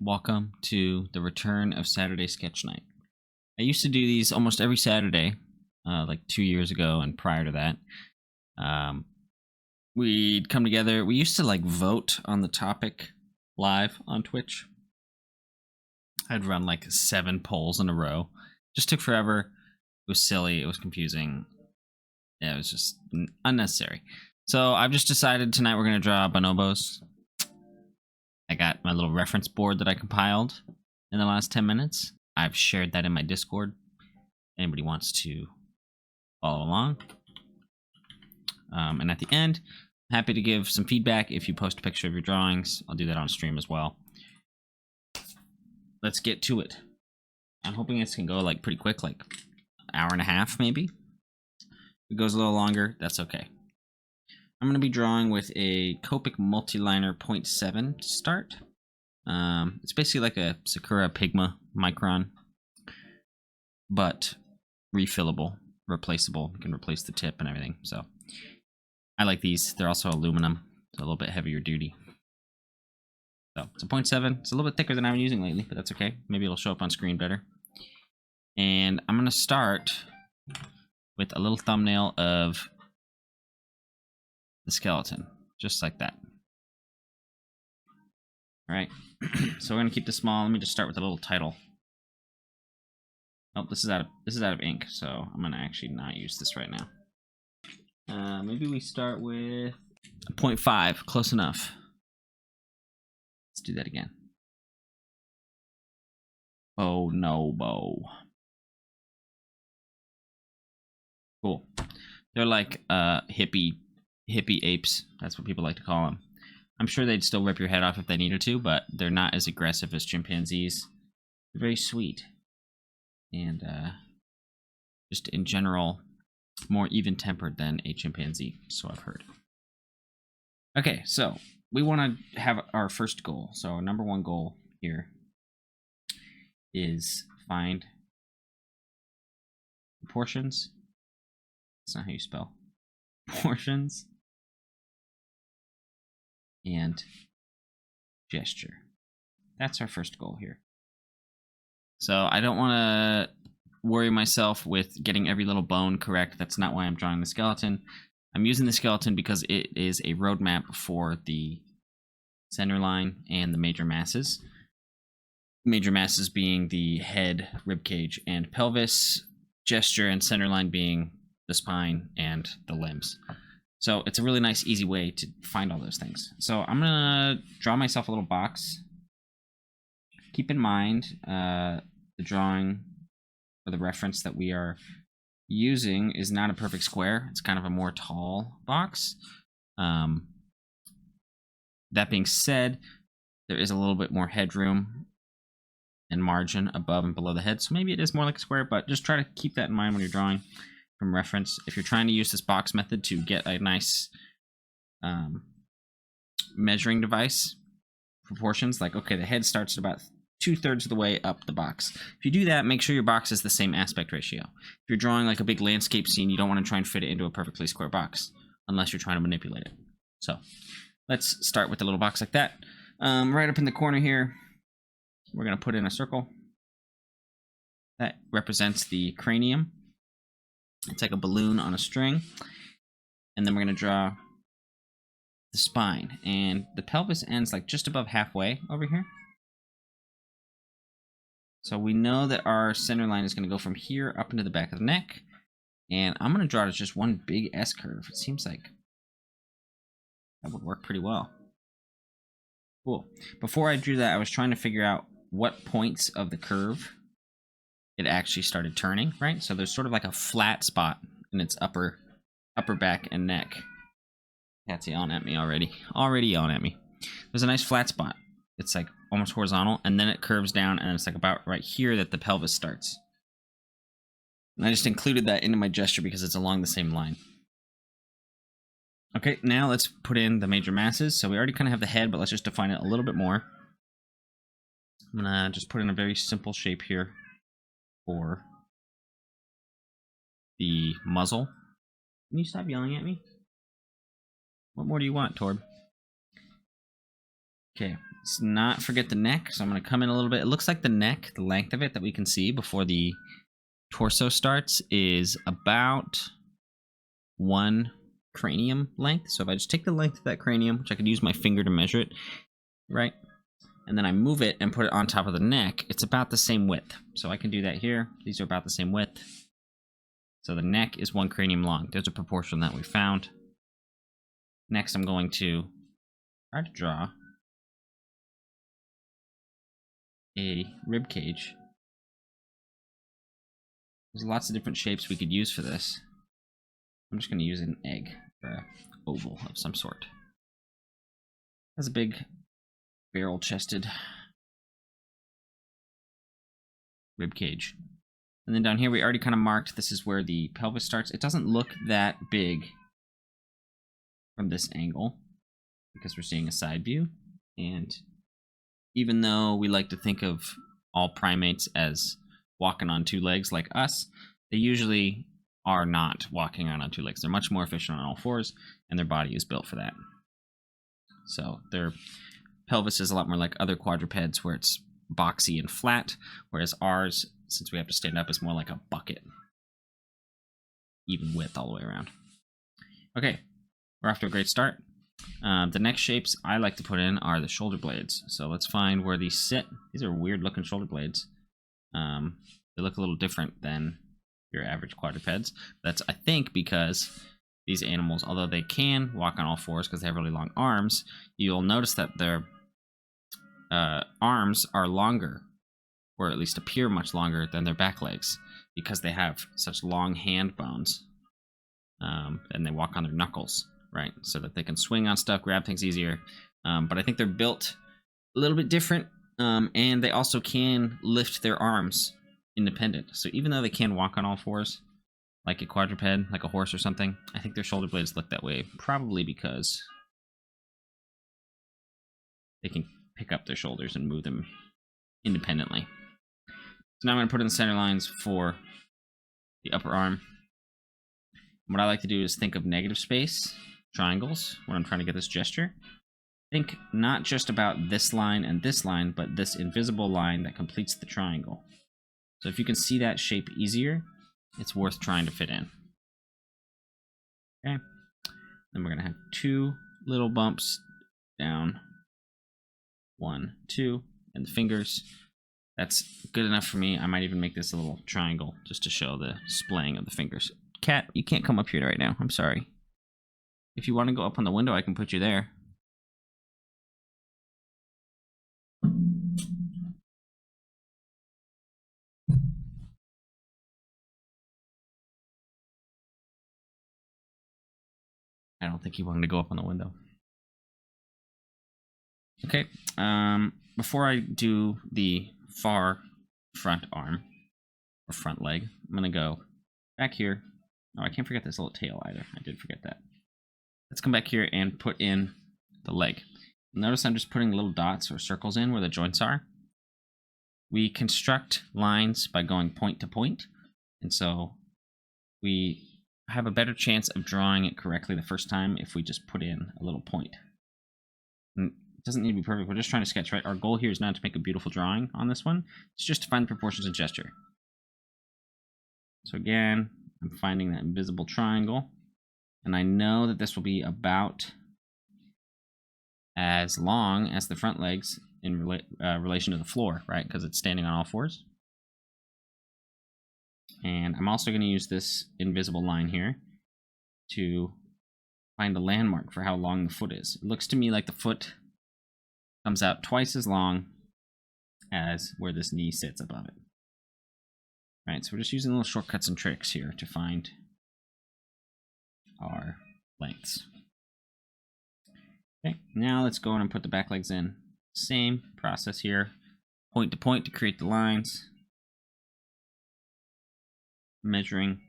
welcome to the return of Saturday Sketch Night. I used to do these almost every Saturday, like 2 years ago, and prior to that. We'd come together. We used to like vote on the topic live on Twitch. I'd run like 7 polls in a row. Just took forever. It was silly. It was confusing. Yeah, it was just unnecessary. So I've just decided tonight we're going to draw bonobos. I got my little reference board that I compiled in the last 10 minutes. I've shared that in my Discord. Anybody wants to follow along. And at the end, I'm happy to give some feedback if you post a picture of your drawings. I'll do that on stream as well. Let's get to it. I'm hoping this can go like pretty quick, like an hour and a half maybe. If it goes a little longer, that's okay. I'm going to be drawing with a Copic Multiliner 0.7 to start. It's basically like a Sakura Pigma Micron, but refillable, replaceable. You can replace the tip and everything. So I like these. They're also aluminum, so a little bit heavier duty. So it's a 0.7. It's a little bit thicker than I've been using lately, but that's okay. Maybe it'll show up on screen better. And I'm going to start with a little thumbnail of the skeleton, just like that. All right, so we're gonna keep this small. Let me just start with a little title. Oh, this is out of ink, so I'm gonna actually not use this right now. Maybe we start with a 0.5, close enough. Let's do that again. Bonobo. Cool. They're like hippie apes. That's what people like to call them. I'm sure they'd still rip your head off if they needed to, but they're not as aggressive as chimpanzees. They're very sweet. And just in general, more even-tempered than a chimpanzee, so I've heard. Okay, so we want to have our first goal. So our number 1 goal here is find proportions. That's not how you spell. Proportions and gesture. That's our first goal here. So I don't want to worry myself with getting every little bone correct. That's not why I'm drawing the skeleton. I'm using the skeleton because it is a roadmap for the center line and the major masses. Major masses being the head, ribcage, and pelvis. Gesture and center line being the spine and the limbs. So it's a really nice, easy way to find all those things. So I'm gonna draw myself a little box. Keep in mind the drawing or the reference that we are using is not a perfect square. It's kind of a more tall box. That being said, there is a little bit more headroom and margin above and below the head. So maybe it is more like a square, but just try to keep that in mind when you're drawing from reference. If you're trying to use this box method to get a nice measuring device, proportions, like, okay, the head starts at about 2/3 of the way up the box. If you do that, make sure your box is the same aspect ratio. If you're drawing like a big landscape scene, you don't want to try and fit it into a perfectly square box, unless you're trying to manipulate it. So let's start with a little box like that. Right up in the corner here, we're going to put in a circle. That represents the cranium. It's like a balloon on a string. And then we're going to draw the spine. And the pelvis ends like just above halfway over here. So we know that our center line is going to go from here up into the back of the neck. And I'm going to draw it as just one big S curve. It seems like that would work pretty well. Cool. Before I drew that, I was trying to figure out what points of the curve it actually started turning, right? So there's sort of like a flat spot in its upper back and neck. Cat's yelling at me already. Already yelling at me. There's a nice flat spot. It's like almost horizontal, and then it curves down, and it's like about right here that the pelvis starts. And I just included that into my gesture because it's along the same line. Okay, now let's put in the major masses. So we already kind of have the head, but let's just define it a little bit more. I'm gonna just put in a very simple shape here for the muzzle. Can you stop yelling at me? What more do you want, Torb? Okay, let's not forget the neck. So I'm going to come in a little bit. It looks like the neck, the length of it that we can see before the torso starts is about 1 cranium length. So if I just take the length of that cranium, which I could use my finger to measure it, right? And then I move it and put it on top of the neck, it's about the same width. So I can do that here. These are about the same width. So the neck is 1 cranium long. There's a proportion that we found. Next, I'm going to try to draw a rib cage. There's lots of different shapes we could use for this. I'm just going to use an egg or an oval of some sort. Has a big barrel-chested rib cage. And then down here we already kind of marked this is where the pelvis starts. It doesn't look that big from this angle because we're seeing a side view. And even though we like to think of all primates as walking on 2 legs like us, they usually are not walking around on 2 legs. They're much more efficient on all 4s, and their body is built for that. So their pelvis is a lot more like other quadrupeds where it's boxy and flat, whereas ours, since we have to stand up, is more like a bucket. Even width all the way around. Okay, we're off to a great start. The next shapes I like to put in are the shoulder blades. So let's find where these sit. These are weird looking shoulder blades. They look a little different than your average quadrupeds. That's, I think, because these animals, although they can walk on all 4s because they have really long arms, you'll notice that their arms are longer, or at least appear much longer than their back legs, because they have such long hand bones, and they walk on their knuckles, right? So that they can swing on stuff, grab things easier. But I think they're built a little bit different, and they also can lift their arms independent. So even though they can walk on all 4s, like a quadruped, like a horse or something, I think their shoulder blades look that way, probably because they can pick up their shoulders and move them independently. So now I'm going to put in the center lines for the upper arm. What I like to do is think of negative space, triangles, when I'm trying to get this gesture. Think not just about this line and this line, but this invisible line that completes the triangle. So if you can see that shape easier, it's worth trying to fit in. Okay. Then we're going to have 2 little bumps down. 1, 2, and the fingers. That's good enough for me. I might even make this a little triangle just to show the splaying of the fingers. Cat, you can't come up here right now. I'm sorry. If you want to go up on the window, I can put you there. I don't think he wanted to go up on the window. Okay, before I do the far front arm, or front leg, I'm going to go back here. Oh, I can't forget this little tail either. I did forget that. Let's come back here and put in the leg. Notice I'm just putting little dots or circles in where the joints are. We construct lines by going point to point, and so we have a better chance of drawing it correctly the first time if we just put in a little point. And it doesn't need to be perfect. We're just trying to sketch, right? Our goal here is not to make a beautiful drawing on this one. It's just to find the proportions and gesture. So again, I'm finding that invisible triangle, and I know that this will be about as long as the front legs in relation to the floor, right? Because it's standing on all 4s. And I'm also going to use this invisible line here to find a landmark for how long the foot is. It looks to me like the foot comes out twice as long as where this knee sits above it. All right, so we're just using little shortcuts and tricks here to find our lengths. Okay, now let's go in and put the back legs in. Same process here. Point to point to create the lines. Measuring.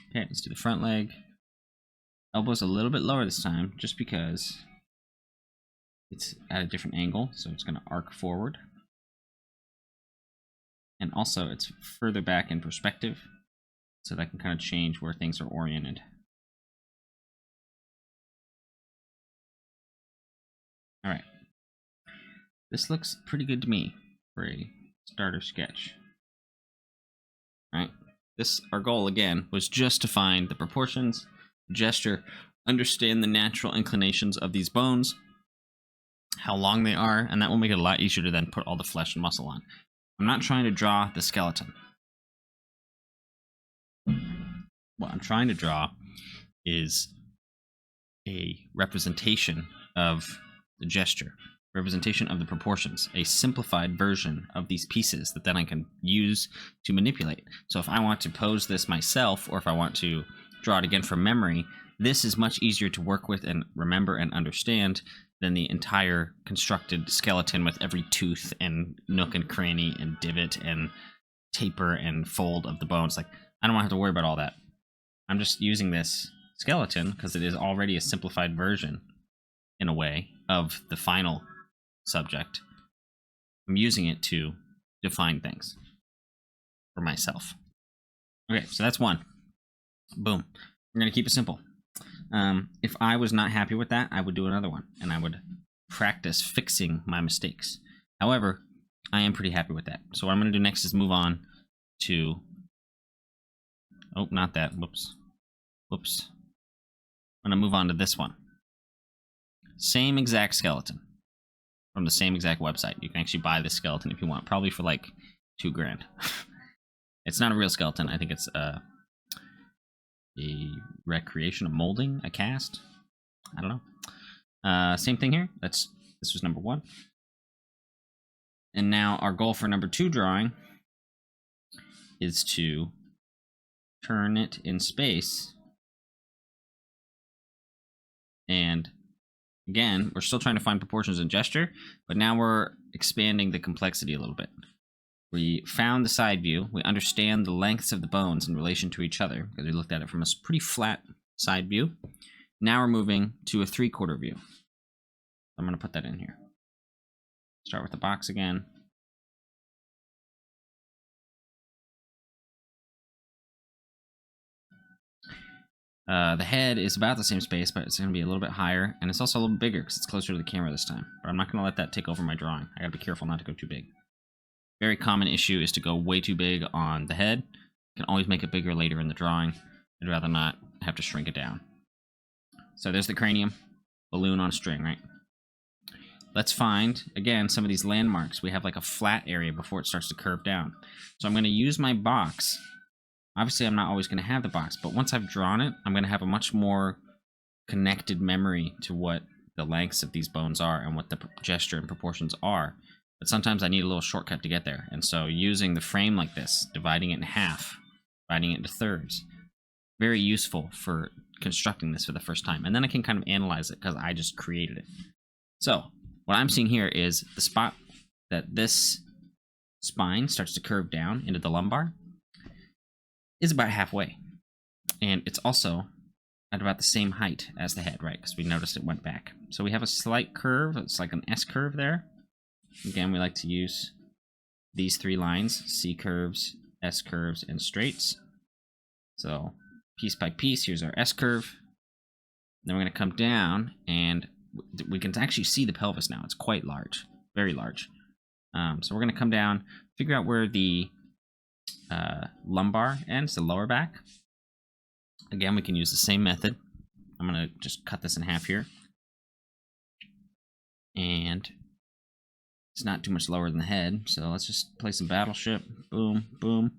Okay, let's do the front leg. Elbow's a little bit lower this time, just because it's at a different angle, so it's going to arc forward. And also, it's further back in perspective, so that can kind of change where things are oriented. All right. This looks pretty good to me for a starter sketch. All right. Our goal again was just to find the proportions, gesture, understand the natural inclinations of these bones, how long they are, and that will make it a lot easier to then put all the flesh and muscle on. I'm not trying to draw the skeleton. What I'm trying to draw is a representation of the gesture, representation of the proportions, a simplified version of these pieces that then I can use to manipulate. So if I want to pose this myself, or if I want to draw it again from memory, this is much easier to work with and remember and understand than the entire constructed skeleton with every tooth and nook and cranny and divot and taper and fold of the bones. Like, I don't want to have to worry about all that. I'm just using this skeleton because it is already a simplified version, in a way, of the final subject. I'm using it to define things for myself. Okay, so that's one. Boom. We're going to keep it simple. If I was not happy with that, I would do another one, and I would practice fixing my mistakes. However, I am pretty happy with that. So what I'm going to do next is move on to... Oh, not that. Whoops. Whoops. I'm going to move on to this one. Same exact skeleton from the same exact website. You can actually buy this skeleton if you want, probably for like $2,000. It's not a real skeleton. I think it's a recreation, a molding, a cast. I don't know. Same thing here. This was number 1. And now our goal for number 2 drawing is to turn it in space. And again, we're still trying to find proportions and gesture, but now we're expanding the complexity a little bit. We found the side view. We understand the lengths of the bones in relation to each other because we looked at it from a pretty flat side view. Now we're moving to a 3/4 view. I'm going to put that in here. Start with the box again. The head is about the same space, but it's going to be a little bit higher, and it's also a little bigger because it's closer to the camera this time. But I'm not going to let that take over my drawing. I got to be careful not to go too big. Very common issue is to go way too big on the head. You can always make it bigger later in the drawing. I'd rather not have to shrink it down. So there's the cranium, balloon on a string, right? Let's find, again, some of these landmarks. We have like a flat area before it starts to curve down. So I'm going to use my box. Obviously, I'm not always going to have the box, but once I've drawn it, I'm going to have a much more connected memory to what the lengths of these bones are and what the gesture and proportions are. But sometimes I need a little shortcut to get there. And so using the frame like this, dividing it in half, dividing it into thirds, very useful for constructing this for the first time. And then I can kind of analyze it because I just created it. So what I'm seeing here is the spot that this spine starts to curve down into the lumbar is about halfway. And it's also at about the same height as the head, right? Because we noticed it went back. So we have a slight curve. It's like an S curve there. Again, we like to use these 3 lines, C curves, S curves, and straights. So piece by piece, here's our S curve. Then we're going to come down, and we can actually see the pelvis now. It's quite large, very large. So we're going to come down, figure out where the lumbar ends, the lower back. Again, we can use the same method. I'm going to just cut this in half here. And it's not too much lower than the head, so let's just play some Battleship. Boom, boom.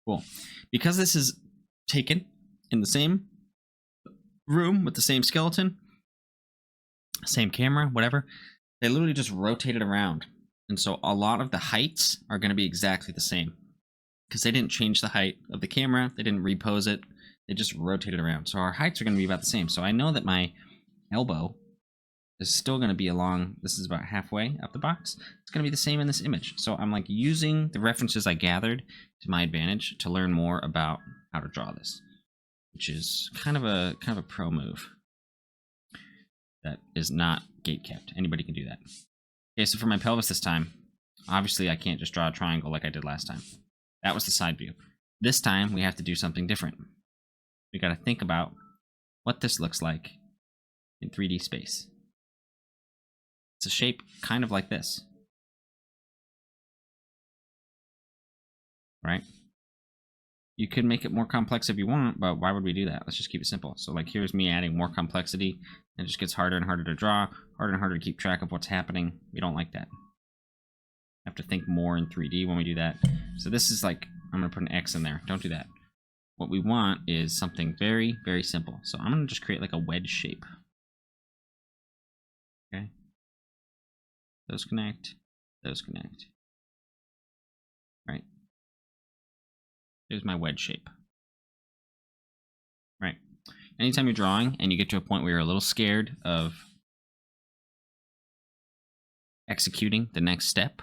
Cool. Because this is taken in the same room with the same skeleton, same camera, whatever, they literally just rotate it around. And so a lot of the heights are going to be exactly the same because they didn't change the height of the camera. They didn't repose it. They just rotate it around. So our heights are going to be about the same. So I know that my elbow is still going to be along, this is about halfway up the box. It's going to be the same in this image. So I'm like using the references I gathered to my advantage to learn more about how to draw this, which is kind of a pro move that is not gate kept. Anybody can do that. Okay, so for my pelvis this time, obviously I can't just draw a triangle like I did last time. That was the side view. This time we have to do something different. We got to think about what this looks like in 3D space. It's a shape kind of like this, right? You could make it more complex if you want, but why would we do that? Let's just keep it simple. So like here's me adding more complexity. It just gets harder and harder to draw, harder and harder to keep track of what's happening. We don't like that. Have to think more in 3D when we do that. So this is like, I'm gonna put an X in there. Don't do that. What we want is something very, very simple. So I'm gonna just create like a wedge shape. Okay. Those connect, those connect. Right. There's my wedge shape. Right. Anytime you're drawing and you get to a point where you're a little scared of executing the next step,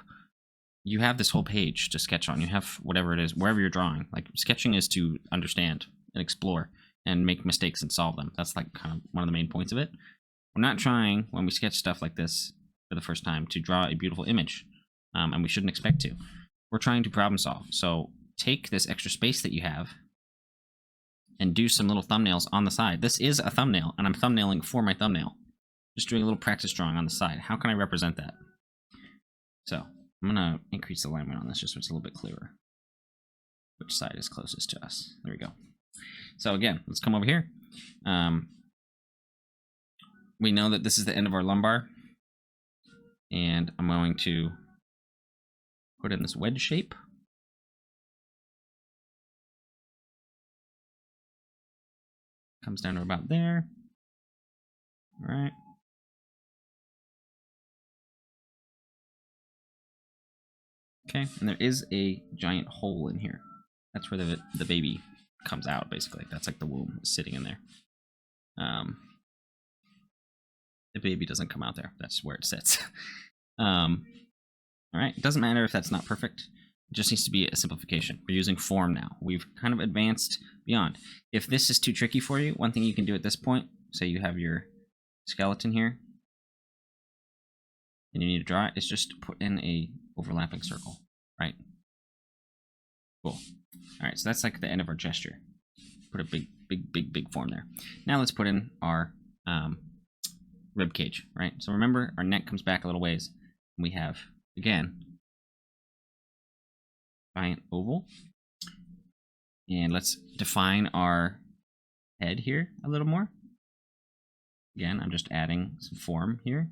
you have this whole page to sketch on. You have whatever it is, wherever you're drawing. Like sketching is to understand and explore and make mistakes and solve them. That's like kind of one of the main points of it. We're not trying, when we sketch stuff like this for the first time, to draw a beautiful image, and we shouldn't expect to. We're trying to problem solve. So take this extra space that you have and do some little thumbnails on the side. This is a thumbnail, and I'm thumbnailing for my thumbnail. Just doing a little practice drawing on the side. How can I represent that? So I'm gonna increase the alignment on this just so it's a little bit clearer. Which side is closest to us? There we go. So again, let's come over here. We know that this is the end of our lumbar, and I'm going to put in this wedge shape. Comes down to about there. All right. Okay, and there is a giant hole in here. That's where the baby comes out, basically. That's like the womb sitting in there. The baby doesn't come out there. That's where it sits. All right, it doesn't matter if that's not perfect. It just needs to be a simplification. We're using form now. We've kind of advanced beyond. If this is too tricky for you, one thing you can do at this point, say you have your skeleton here, and you need to draw it, is just put in a overlapping circle, right? Cool. All right, so that's like the end of our gesture. Put a big form there. Now let's put in our rib cage, right? So remember, our neck comes back a little ways. We have, again, giant oval. And let's define our head here a little more. Again, I'm just adding some form here.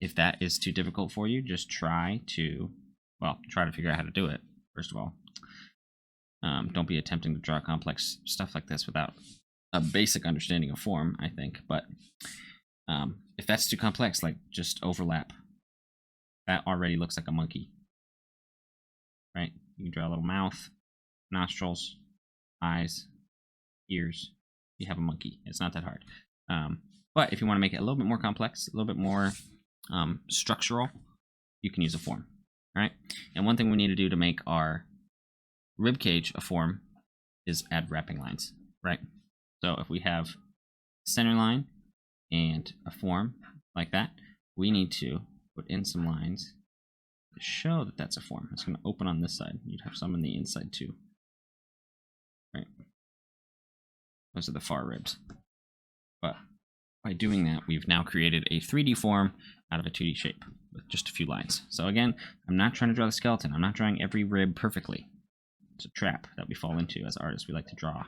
If that is too difficult for you, just try to figure out how to do it, first of all. Don't be attempting to draw complex stuff like this without a basic understanding of form, I think. But if that's too complex, like just overlap. That already looks like a monkey, right? You can draw a little mouth, nostrils, eyes, ears. You have a monkey. It's not that hard. But if you want to make it a little bit more complex, a little bit more structural, you can use a form, right? And one thing we need to do to make our rib cage a form is add wrapping lines, right? So if we have center line and a form like that, we need to put in some lines to show that that's a form. It's going to open on this side. You'd have some on the inside too, right? Those are the far ribs. But by doing that, we've now created a 3D form out of a 2D shape with just a few lines. So again, I'm not trying to draw the skeleton. I'm not drawing every rib perfectly. It's a trap that we fall into as artists. We like to draw.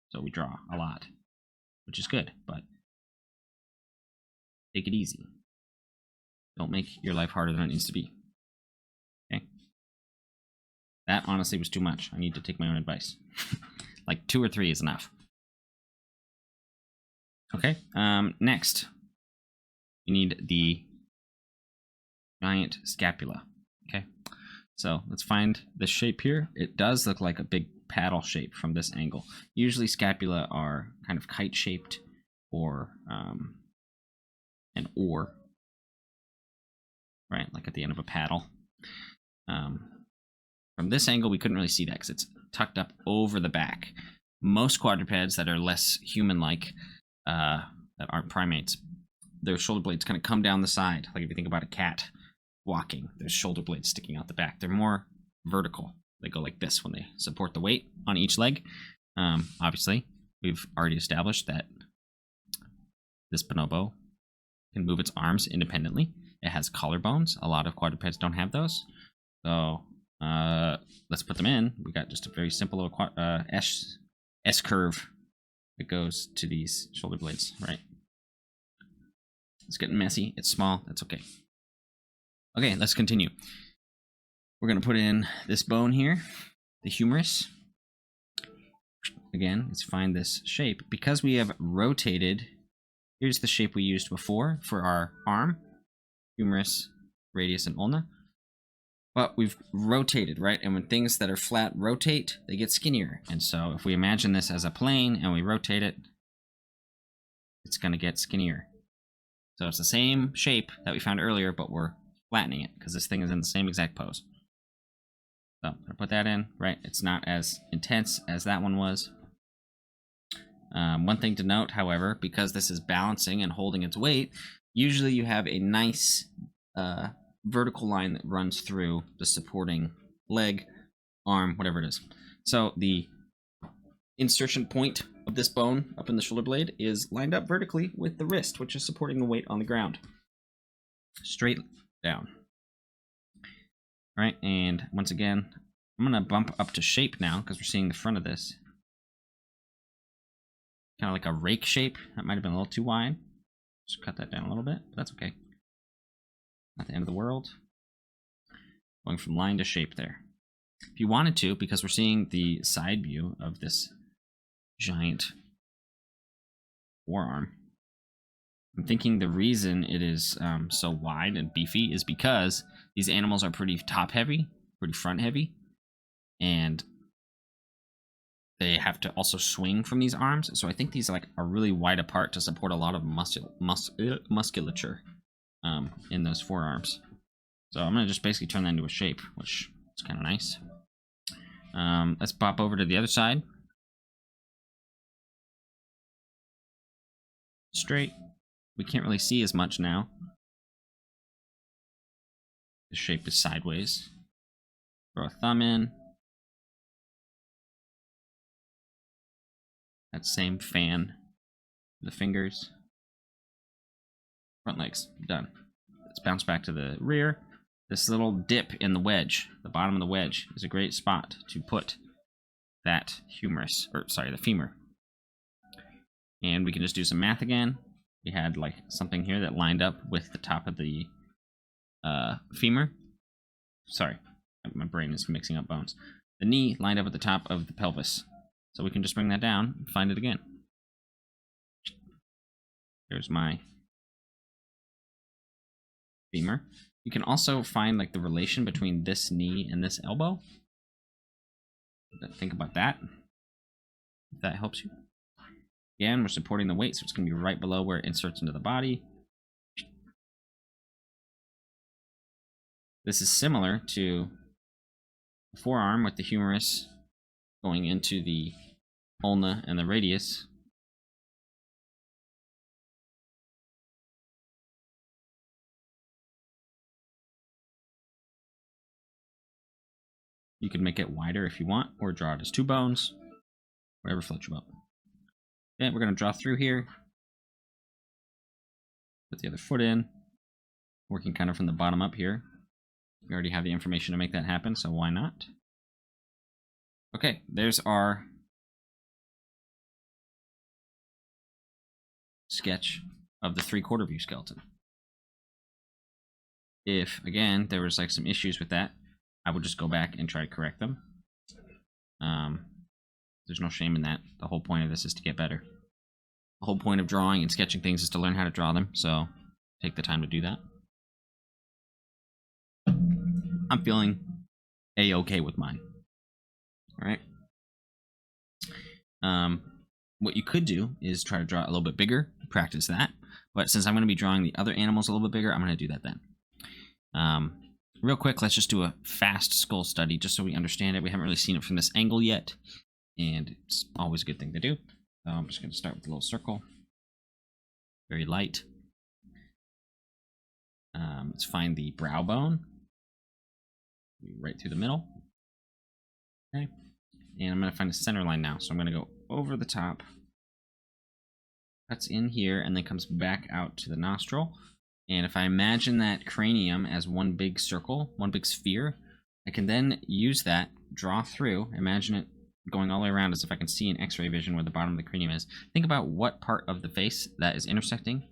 So we draw a lot, which is good, but take it easy. Don't make your life harder than it needs to be. Okay? That honestly was too much. I need to take my own advice. Like 2 or 3 is enough. Okay, next, we need the giant scapula. Okay, so let's find the shape here. It does look like a big paddle shape from this angle. Usually scapula are kind of kite-shaped or an oar, right, like at the end of a paddle. From this angle, we couldn't really see that because it's tucked up over the back. Most quadrupeds that are less human-like, that aren't primates, their shoulder blades kind of come down the side. Like if you think about a cat walking, there's shoulder blades sticking out the back. They're more vertical. They go like this when they support the weight on each leg. Obviously, we've already established that this bonobo can move its arms independently. It has collarbones. A lot of quadrupeds don't have those. So let's put them in. We got just a very simple S curve that goes to these shoulder blades, right? It's getting messy. It's small. That's okay. Okay, let's continue. We're going to put in this bone here, the humerus. Again, let's find this shape. Because we have rotated, here's the shape we used before for our arm, humerus, radius, and ulna. But we've rotated, right? And when things that are flat rotate, they get skinnier. And so if we imagine this as a plane and we rotate it, it's going to get skinnier. So it's the same shape that we found earlier, but we're flattening it because this thing is in the same exact pose. So I put that in, right? It's not as intense as that one was. One thing to note, however, because this is balancing and holding its weight, usually you have a nice vertical line that runs through the supporting leg, arm, whatever it is. So the insertion point of this bone up in the shoulder blade is lined up vertically with the wrist, which is supporting the weight on the ground. Straight down. All right, and once again, I'm going to bump up to shape now because we're seeing the front of this. Kind of like a rake shape. That might have been a little too wide. Just cut that down a little bit, but that's okay. Not the end of the world. Going from line to shape there. If you wanted to, because we're seeing the side view of this giant forearm, I'm thinking the reason it is so wide and beefy is because these animals are pretty top heavy, pretty front heavy, and they have to also swing from these arms. So I think these are really wide apart to support a lot of musculature in those forearms. So I'm going to just basically turn that into a shape, which is kind of nice. Let's pop over to the other side. Straight. We can't really see as much now. The shape is sideways. Throw a thumb in. That same fan. The fingers. Front legs. Done. Let's bounce back to the rear. This little dip in the wedge, the bottom of the wedge, is a great spot to put that humerus, or sorry, the femur. And we can just do some math again. We had like something here that lined up with the top of the femur. Sorry, my brain is mixing up bones. The knee lined up at the top of the pelvis. So we can just bring that down and find it again. There's my femur. You can also find like the relation between this knee and this elbow. Think about that, if that helps you. Again, we're supporting the weight, so it's going to be right below where it inserts into the body. This is similar to the forearm with the humerus going into the ulna and the radius. You can make it wider if you want, or draw it as two bones, whatever floats your boat. Okay, we're going to draw through here. Put the other foot in. Working kind of from the bottom up here. We already have the information to make that happen, so why not? Okay, there's our sketch of the 3/4 view skeleton. If, again, there was like some issues with that, I would just go back and try to correct them. There's no shame in that. The whole point of this is to get better. The whole point of drawing and sketching things is to learn how to draw them, so take the time to do that. I'm feeling A-okay with mine. All right. What you could do is try to draw it a little bit bigger, practice that. But since I'm going to be drawing the other animals a little bit bigger, I'm going to do that then. Real quick, let's just do a fast skull study just so we understand it. We haven't really seen it from this angle yet, and it's always a good thing to do. So I'm just going to start with a little circle. Very light. Let's find the brow bone. Right through the middle. Okay. And I'm going to find a center line now. So I'm going to go over the top cuts in here and then comes back out to the nostril. And if I imagine that cranium as one big circle, one big sphere, I can then use that, draw through, imagine it going all the way around as if I can see in x-ray vision where the bottom of the cranium is. Think about what part of the face that is intersecting.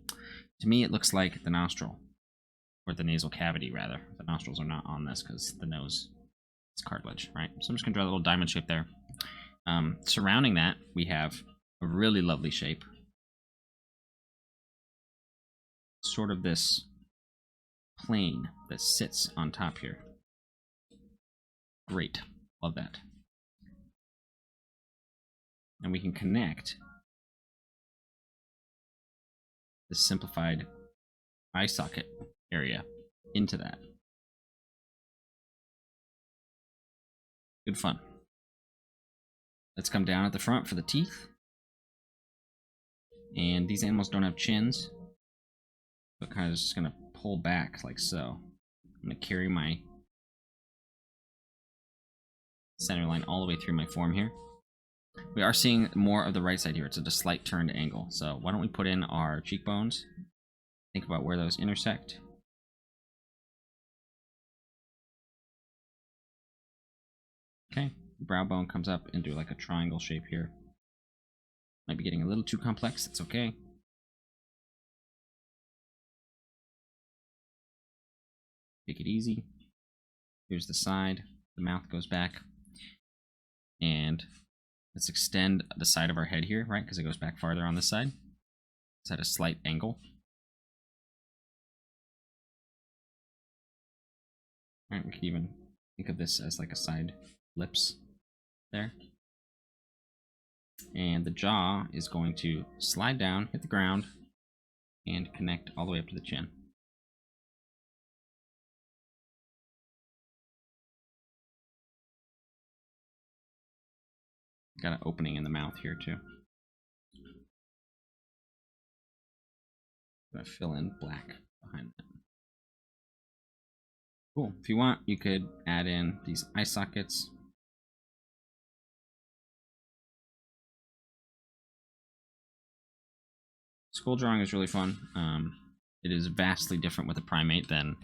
To me, it looks like the nostril, or the nasal cavity, rather. The nostrils are not on this because the nose is cartilage, right? So I'm just going to draw a little diamond shape there. Surrounding that, we have a really lovely shape. Sort of this plane that sits on top here. Great. Love that. And we can connect the simplified eye socket area into that. Good fun. Let's come down at the front for the teeth. And these animals don't have chins, so kind of just going to pull back like so. I'm going to carry my center line all the way through my form here. We are seeing more of the right side here. It's at a slight turned angle. So why don't we put in our cheekbones? Think about where those intersect. Okay, the brow bone comes up into like a triangle shape here. Might be getting a little too complex. That's okay. Take it easy. Here's the side. The mouth goes back. And let's extend the side of our head here, right? Because it goes back farther on this side. It's at a slight angle. All right, we can even think of this as like a side lips there. And the jaw is going to slide down, hit the ground, and connect all the way up to the chin. Got an opening in the mouth here too. I'm gonna fill in black behind that. Cool. If you want, you could add in these eye sockets. Skull drawing is really fun. It is vastly different with a primate than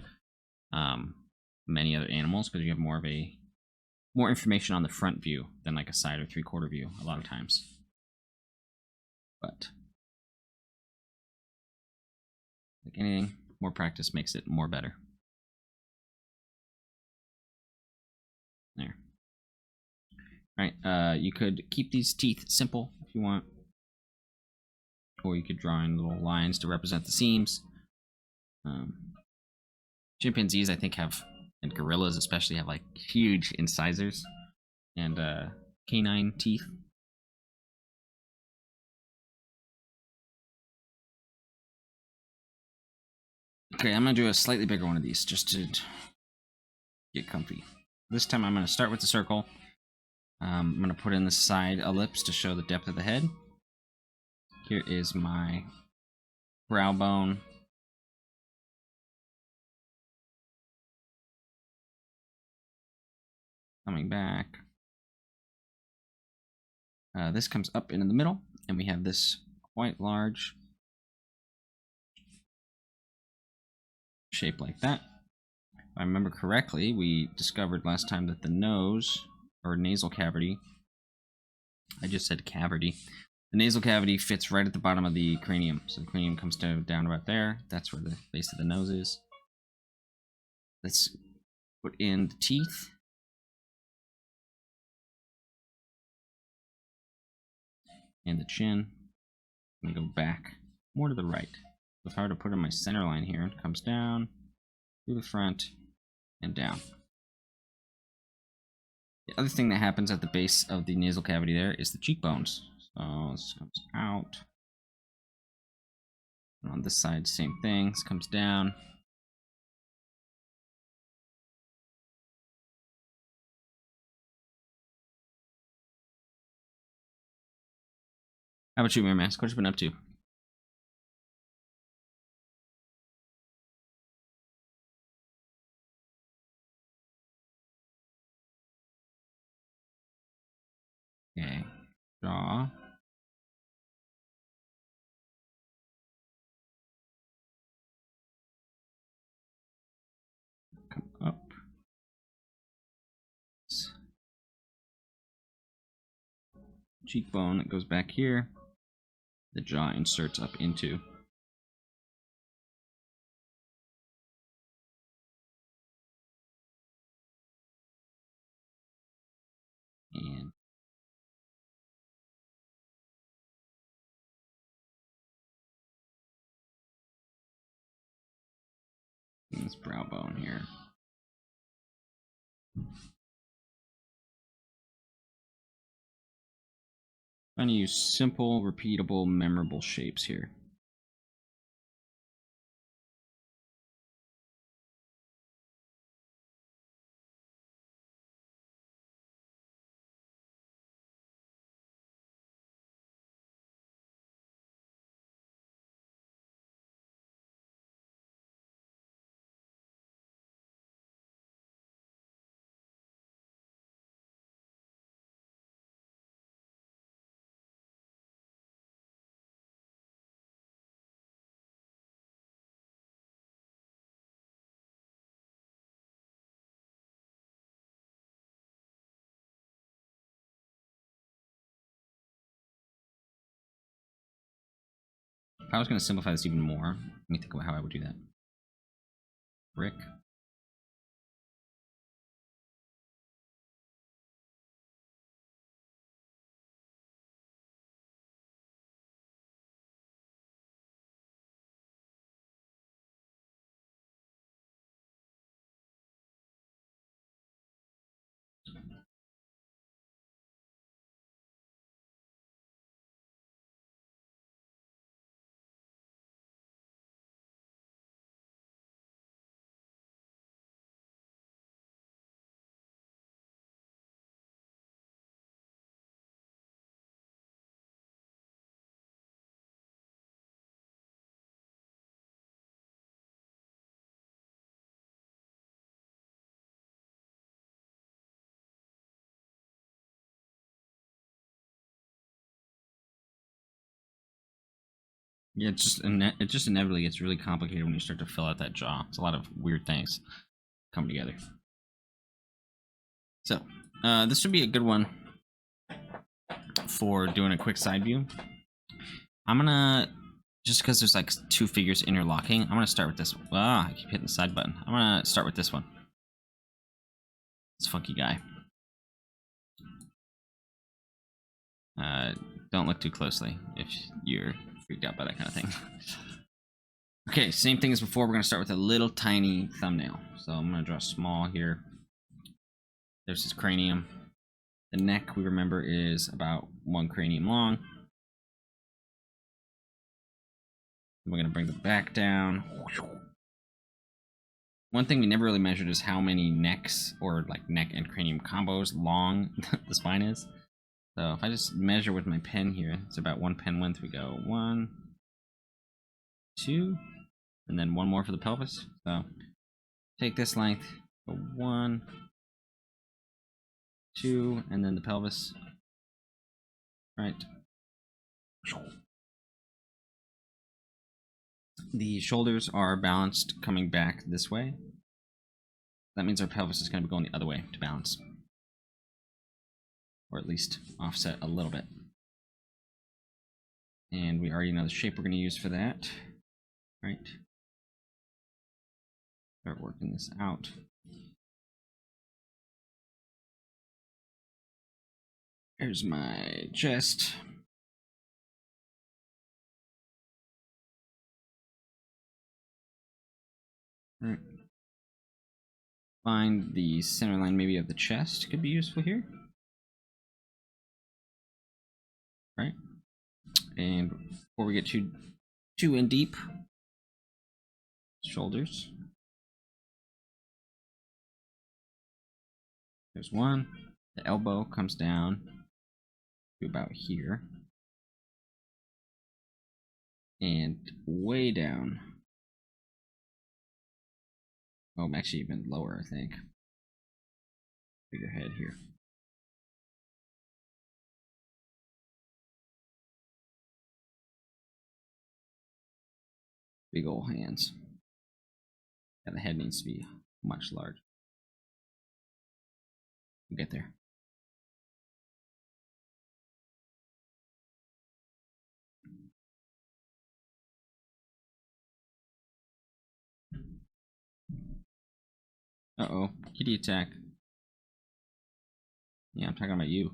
many other animals because you have more information on the front view than like a side or three-quarter view a lot of times. But like anything, more practice makes it more better. There. All right, you could keep these teeth simple if you want, or you could draw in little lines to represent the seams. Chimpanzees, I think, have, and gorillas especially, have like huge incisors and canine teeth. Okay, I'm gonna do a slightly bigger one of these just to get comfy. This time I'm gonna start with the circle. I'm gonna put in the side ellipse to show the depth of the head. Here is my brow bone. Coming back. This comes up into the middle, and we have this quite large shape like that. If I remember correctly, we discovered last time that the nose, or nasal cavity, I just said cavity, the nasal cavity fits right at the bottom of the cranium. So the cranium comes down about there. That's where the base of the nose is. Let's put in the teeth. And the chin. I'm gonna go back more to the right. So if I were to put in my center line here, it comes down through the front and down. The other thing that happens at the base of the nasal cavity there is the cheekbones. So this comes out. And on this side, same thing. This comes down. How about you, Mirror Mask? What have you been up to? Okay. Jaw. cheekbone that goes back here. The jaw inserts up into. And this brow bone here. I'm going to use simple, repeatable, memorable shapes here. If I was going to simplify this even more, let me think about how I would do that. Brick. Yeah, it just inevitably gets really complicated when you start to fill out that jaw. It's a lot of weird things come together. So, this would be a good one for doing a quick side view. I'm gonna, just because there's like two figures interlocking, I'm gonna start with this one. Ah, I keep hitting the side button. I'm gonna start with this one. This funky guy. Don't look too closely if you're freaked out by that kind of thing. Okay, same thing as before. We're going to start with a little tiny thumbnail. So I'm going to draw small here. There's his cranium. The neck, we remember, is about 1 cranium long. We're going to bring the back down. One thing we never really measured is how many necks, or like neck and cranium combos, long the spine is. So if I just measure with my pen here, it's about 1 pen length. We go 1, 2, and then 1 more for the pelvis. So take this length, go 1, 2, and then the pelvis. Right. The shoulders are balanced coming back this way. That means our pelvis is going to be going the other way to balance. Or at least offset a little bit. And we already know the shape we're going to use for that. Right. Start working this out. Here's my chest. Right. Find the center line maybe of the chest could be useful here. Right. And before we get too in deep, shoulders. There's 1. The elbow comes down to about here. And way down. Oh, actually even lower, I think. Bigger head here. Big old hands. And the head needs to be much larger. We'll get there. Uh-oh. Kitty attack. Yeah, I'm talking about you.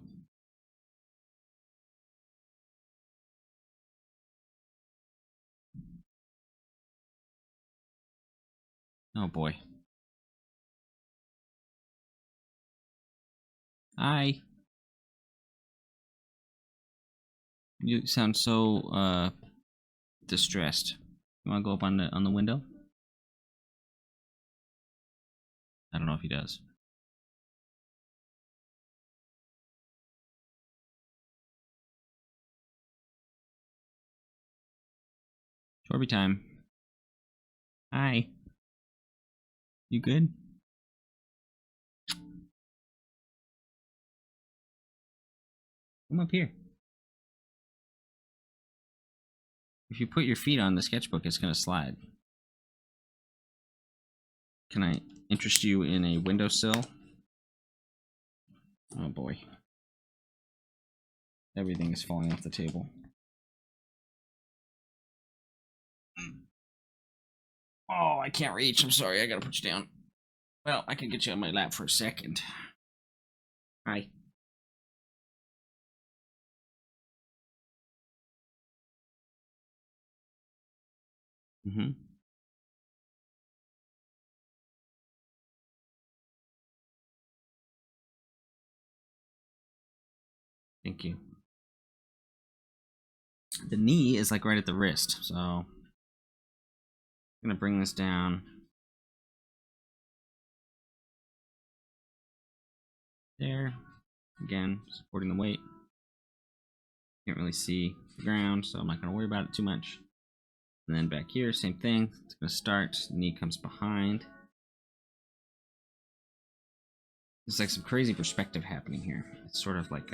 Oh boy. Hi. You sound so distressed. You wanna go up on the window? I don't know if he does. Torby time. Hi. You good? Come up here. If you put your feet on the sketchbook, it's gonna slide. Can I interest you in a windowsill? Oh boy. Everything is falling off the table. Oh, I can't reach. I'm sorry. I gotta put you down. Well, I can get you on my lap for a second. Hi. Mm-hmm. Thank you. The knee is like right at the wrist, so I'm gonna bring this down. There. Again, supporting the weight. Can't really see the ground, so I'm not gonna worry about it too much. And then back here, same thing. It's gonna start. Knee comes behind. There's like some crazy perspective happening here. It's sort of like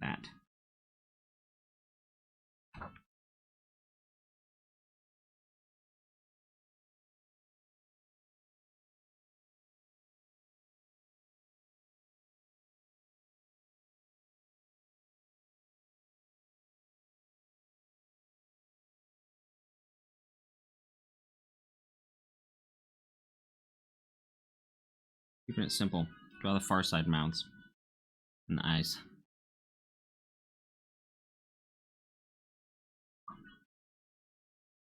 that. Keeping it simple. Draw the far side mouths and the eyes.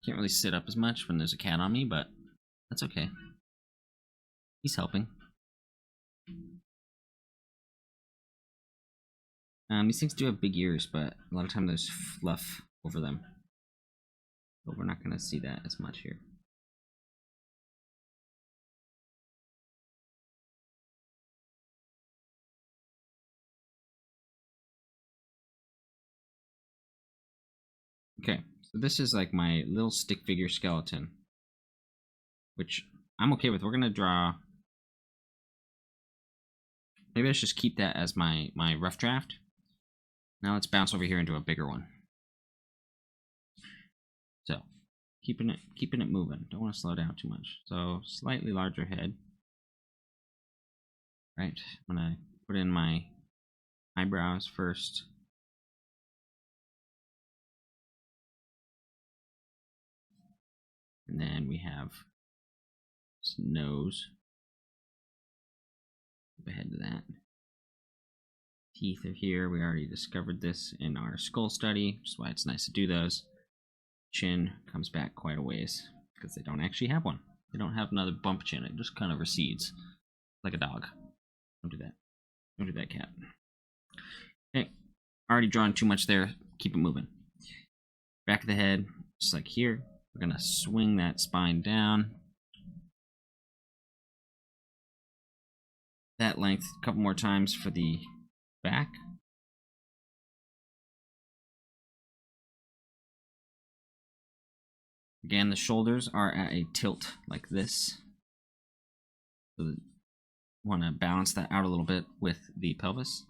Can't really sit up as much when there's a cat on me, but that's okay. He's helping. These things do have big ears, but a lot of time there's fluff over them. But we're not going to see that as much here. Okay, so this is like my little stick figure skeleton, which I'm okay with. We're going to draw. Maybe I should just keep that as my rough draft. Now let's bounce over here into a bigger one. So, keeping it moving. Don't want to slow down too much. So, slightly larger head. Right, I'm gonna put in my eyebrows first. And then we have some nose. Skip ahead to that. Teeth are here. We already discovered this in our skull study, which is why it's nice to do those. Chin comes back quite a ways because they don't actually have one. They don't have another bump chin. It just kind of recedes like a dog. Don't do that. Don't do that, cat. Okay, already drawn too much there. Keep it moving. Back of the head, just like here. We're gonna swing that spine down. That length a couple more times for the back. Again, the shoulders are at a tilt like this. So want to balance that out a little bit with the pelvis.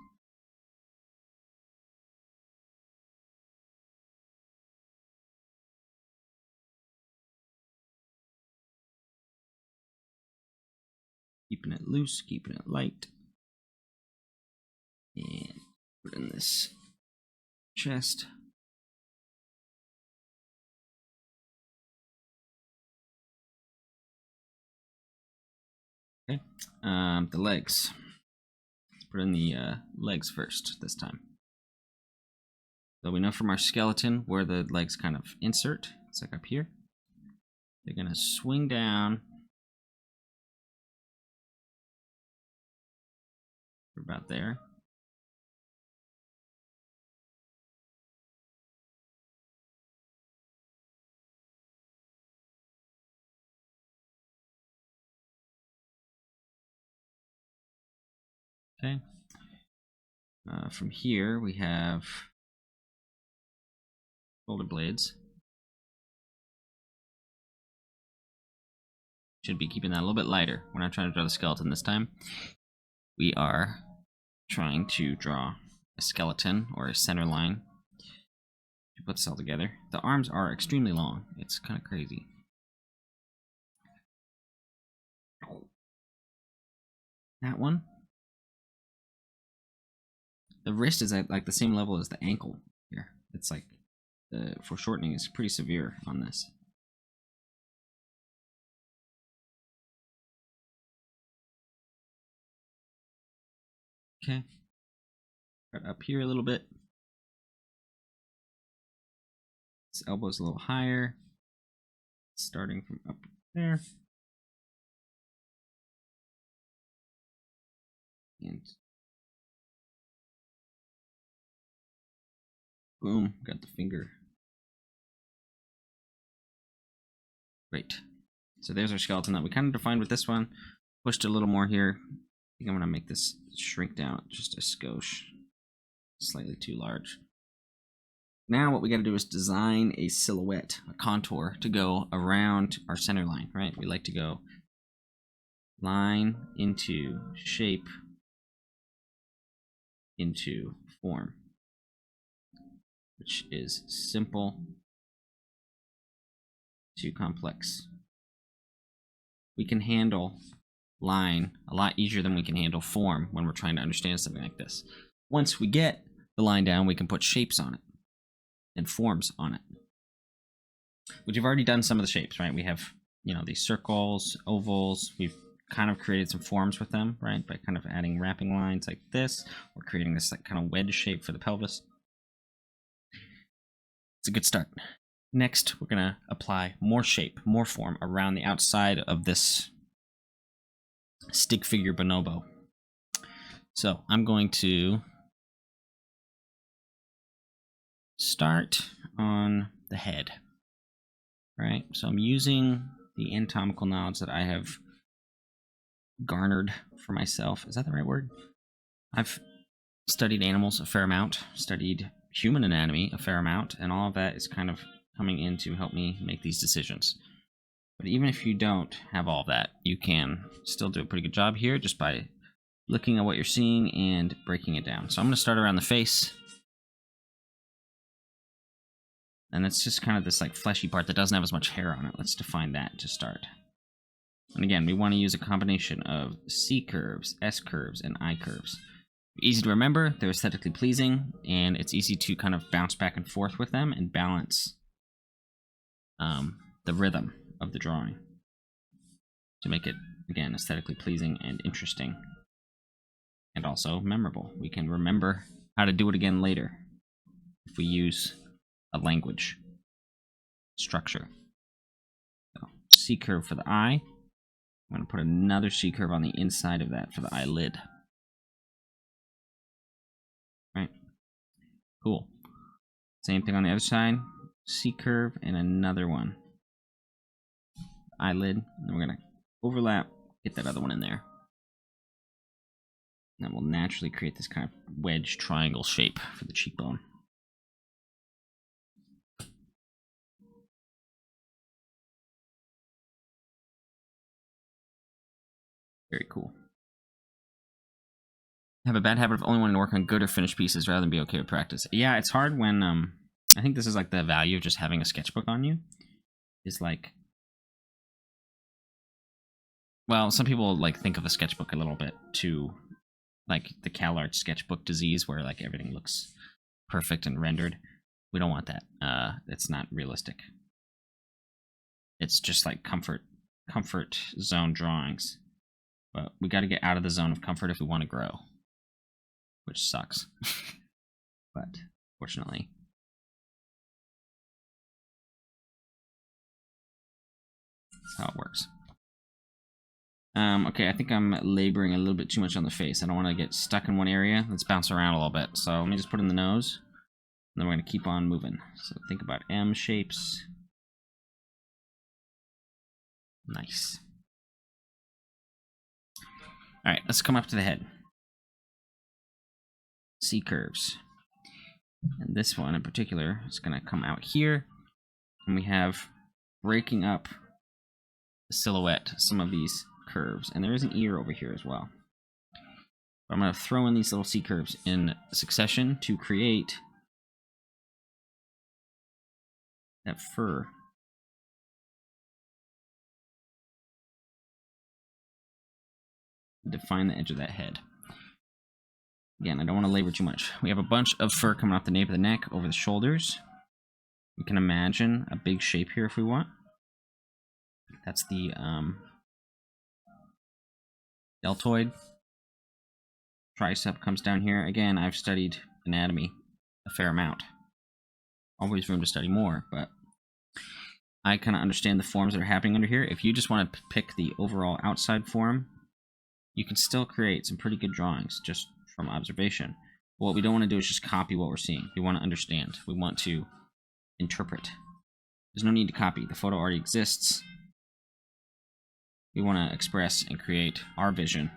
Keeping it loose, keeping it light. And put in this chest. Okay, the legs. Let's put in the legs first this time. So we know from our skeleton where the legs kind of insert. It's like up here. They're gonna swing down. About there. Okay. From here we have shoulder blades. Should be keeping that a little bit lighter. We're not trying to draw the skeleton this time. We are trying to draw a skeleton or a center line to put this all together. The arms are extremely long. It's kind of crazy. That one. The wrist is at like the same level as the ankle here. It's like the foreshortening is pretty severe on this. Okay. Cut up here a little bit. This elbow's a little higher. Starting from up there. And boom, got the finger. Great. So there's our skeleton that we kind of defined with this one. Pushed a little more here. I think I'm going to make this shrink down just a skosh. Slightly too large. Now what we got to do is design a silhouette, a contour to go around our center line, right? We like to go line into shape into form, which is simple to complex. We can handle line a lot easier than we can handle form when we're trying to understand something like this. Once we get the line down, we can put shapes on it and forms on it. Which you've already done some of the shapes, right? We have, you know, these circles, ovals. We've kind of created some forms with them, right? By kind of adding wrapping lines like this, or creating this like kind of wedge shape for the pelvis. It's a good start. Next, we're gonna apply more shape, more form around the outside of this stick figure bonobo. So I'm going to start on the head, right? So I'm using the anatomical knowledge that I have garnered for myself. Is that the right word? I've studied animals a fair amount, studied human anatomy a fair amount, and all of that is kind of coming in to help me make these decisions. But even if you don't have all that, you can still do a pretty good job here just by looking at what you're seeing and breaking it down. So I'm going to start around the face. And it's just kind of this like fleshy part that doesn't have as much hair on it. Let's define that to start. And again, we want to use a combination of C curves, S curves, and I curves. Easy to remember, they're aesthetically pleasing, and it's easy to kind of bounce back and forth with them and balance the rhythm of the drawing to make it, again, aesthetically pleasing and interesting, and also memorable. We can remember how to do it again later if we use a language structure. So, C curve for the eye. I'm going to put another C curve on the inside of that for the eyelid. Right? Cool. Same thing on the other side. C curve and another one. Eyelid. And we're going to overlap, get that other one in there. And that will naturally create this kind of wedge triangle shape for the cheekbone. Very cool. I have a bad habit of only wanting to work on good or finished pieces rather than be okay with practice. Yeah, it's hard when, I think this is like the value of just having a sketchbook on you. Is like, well, some people like think of a sketchbook a little bit too, like the CalArt sketchbook disease where like everything looks perfect and rendered. We don't want that. It's not realistic. It's just like comfort zone drawings. But we got to get out of the zone of comfort if we want to grow, which sucks. But fortunately, that's how it works. Okay, I think I'm laboring a little bit too much on the face. I don't want to get stuck in one area. Let's bounce around a little bit. So let me just put in the nose, and then we're going to keep on moving. So think about M shapes. Nice. All right, let's come up to the head. C curves. And this one in particular is going to come out here. And we have breaking up the silhouette, some of these curves. And there is an ear over here as well. But I'm going to throw in these little C curves in succession to create that fur. Define the edge of that head. Again, I don't want to labor too much. We have a bunch of fur coming off the nape of the neck, over the shoulders. We can imagine a big shape here if we want. That's the deltoid. Tricep comes down here. Again, I've studied anatomy a fair amount. Always room to study more, but I kind of understand the forms that are happening under here. If you just want to pick the overall outside form, you can still create some pretty good drawings just from observation. But what we don't want to do is just copy what we're seeing. We want to understand. We want to interpret. There's no need to copy. The photo already exists. We want to express and create our vision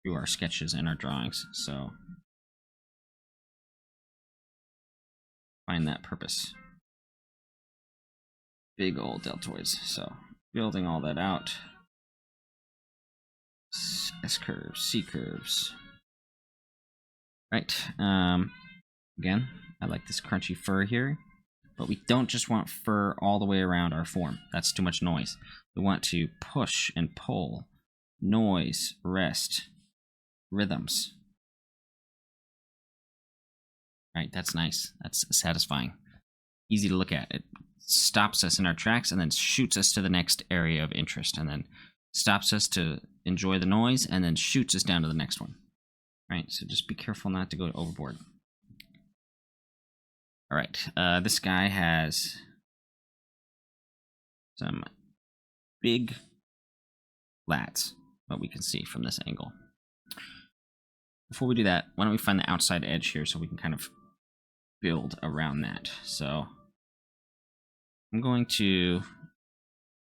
through our sketches and our drawings. So find that purpose. Big old deltoids. So building all that out. S curves, C curves. Right. Again, I like this crunchy fur here, but we don't just want fur all the way around our form. That's too much noise. We want to push and pull, noise, rest, rhythms. Right, that's nice. That's satisfying. Easy to look at. It stops us in our tracks and then shoots us to the next area of interest, and then stops us to enjoy the noise and then shoots us down to the next one. Right, so just be careful not to go overboard. All right, this guy has some big lats, what we can see from this angle. Before we do that, why don't we find the outside edge here so we can kind of build around that. So I'm going to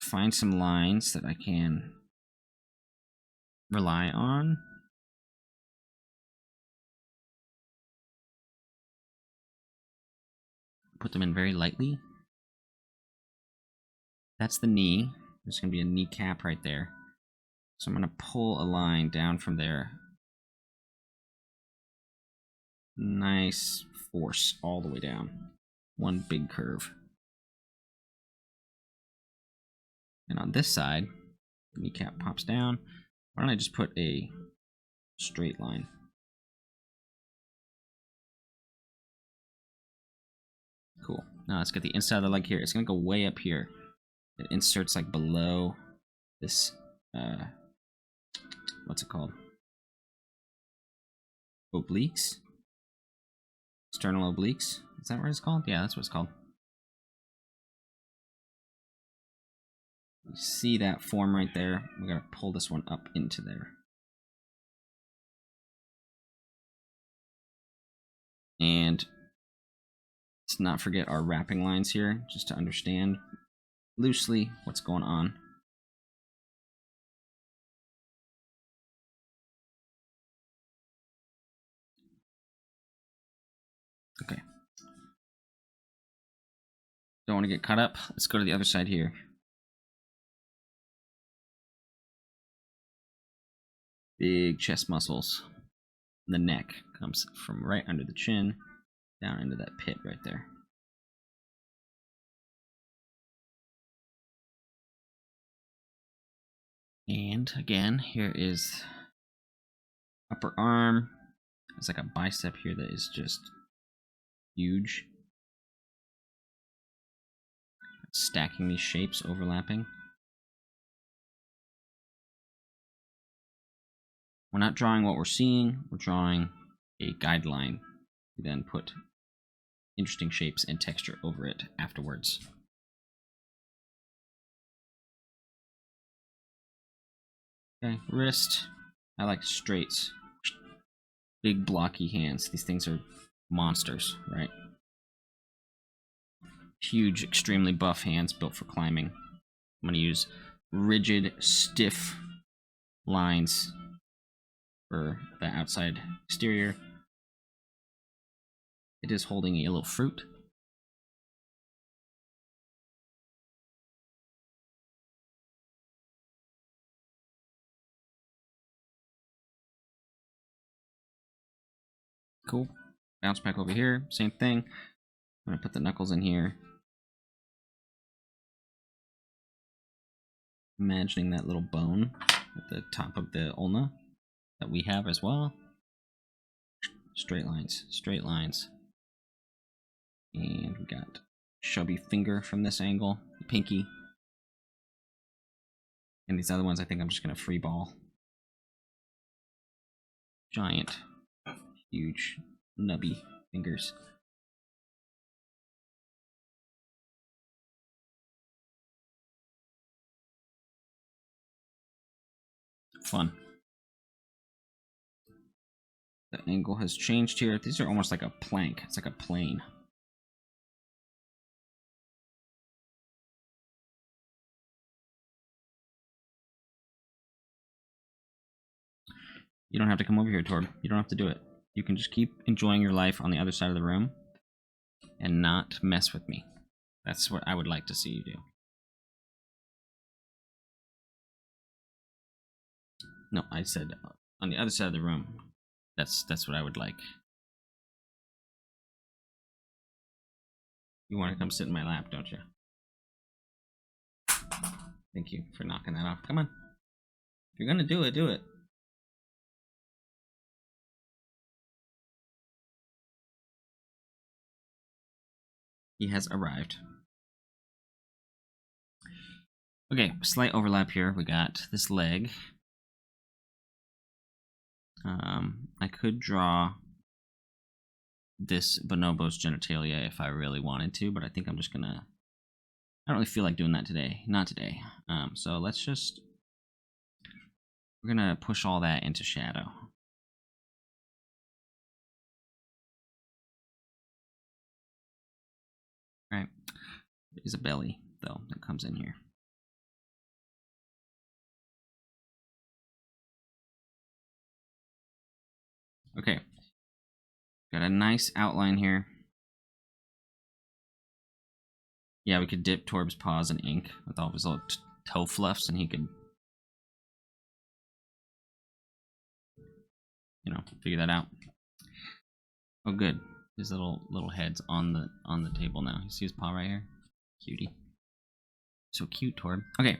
find some lines that I can rely on. Put them in very lightly. That's the knee. There's going to be a kneecap right there. So I'm going to pull a line down from there. Nice force all the way down. One big curve. And on this side, the kneecap pops down. Why don't I just put a straight line? Cool. Now let's get the inside of the leg here. It's going to go way up here. It inserts like below this, what's it called? Obliques? External obliques? Is that what it's called? Yeah, that's what it's called. You see that form right there? We're going to pull this one up into there. And let's not forget our wrapping lines here, just to understand loosely what's going on. Okay. Don't want to get caught up. Let's go to the other side here. Big chest muscles. The neck comes from right under the chin down into that pit right there. And again, here is upper arm. There's like a bicep here that is just huge. Stacking these shapes, overlapping. We're not drawing what we're seeing, we're drawing a guideline. We then put interesting shapes and texture over it afterwards. Okay, wrist. I like straights. Big blocky hands. These things are monsters, right? Huge, extremely buff hands built for climbing. I'm going to use rigid, stiff lines for the outside exterior. It is holding a little fruit. Cool. Bounce back over here, same thing. I'm going to put the knuckles in here. Imagining that little bone at the top of the ulna that we have as well. Straight lines, straight lines. And we got chubby finger from this angle, pinky. And these other ones I think I'm just going to free ball. Giant, huge, nubby fingers. Fun. The angle has changed here. These are almost like a plank. It's like a plane. You don't have to come over here, Torb. You don't have to do it. You can just keep enjoying your life on the other side of the room and not mess with me. That's what I would like to see you do. No, I said on the other side of the room. That's what I would like. You want to come sit in my lap, don't you? Thank you for knocking that off. Come on. If you're gonna do it, do it. He has arrived. Okay, slight overlap here. We got this leg. I could draw this bonobo's genitalia if I really wanted to, but I think I'm just gonna... I don't really feel like doing that today. Not today. So let's just... We're gonna push all that into shadow. Right. There's a belly, though, that comes in here. Okay. Got a nice outline here. Yeah, we could dip Torb's paws in ink with all of his little toe fluffs, and he could, you know, figure that out. Oh, good. His little head's on the table now. You see his paw right here? Cutie. So cute, Torb. Okay.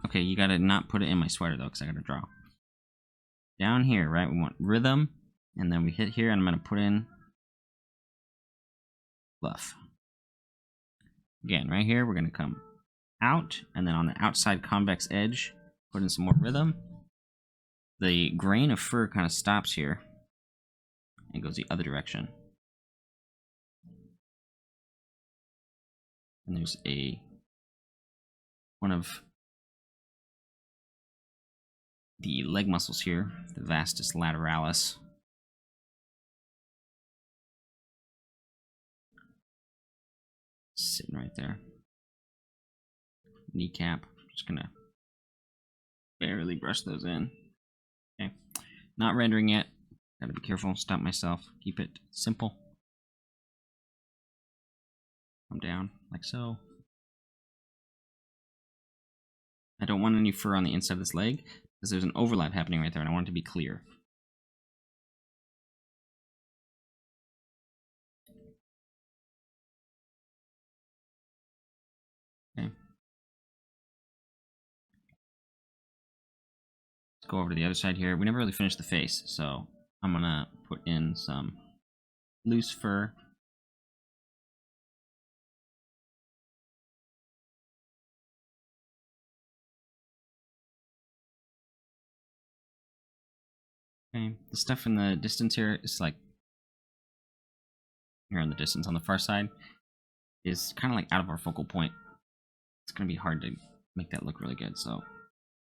Okay, you gotta not put it in my sweater though, because I gotta draw. Down here, right? We want rhythm, and then we hit here, and I'm gonna put in fluff. Again, right here, we're gonna come out, and then on the outside convex edge, put in some more rhythm. The grain of fur kind of stops here and goes the other direction. And there's one of the leg muscles here, the vastus lateralis. Sitting right there. Kneecap. Just gonna barely brush those in. Okay. Not rendering yet. Gotta be careful. Stop myself. Keep it simple. Come down like so. I don't want any fur on the inside of this leg because there's an overlap happening right there, and I want it to be clear. Okay. Let's go over to the other side here. We never really finished the face, so I'm gonna put in some loose fur. Okay, the stuff in the distance here is like here in the distance on the far side is kind of like out of our focal point. It's going to be hard to make that look really good, so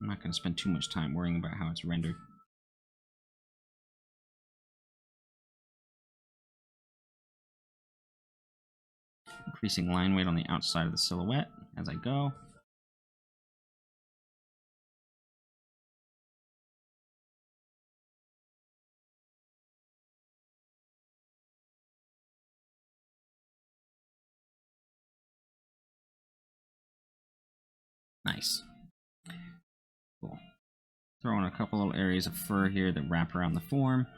I'm not going to spend too much time worrying about how it's rendered. Increasing line weight on the outside of the silhouette as I go. Nice. Cool. Throw in a couple little areas of fur here that wrap around the form.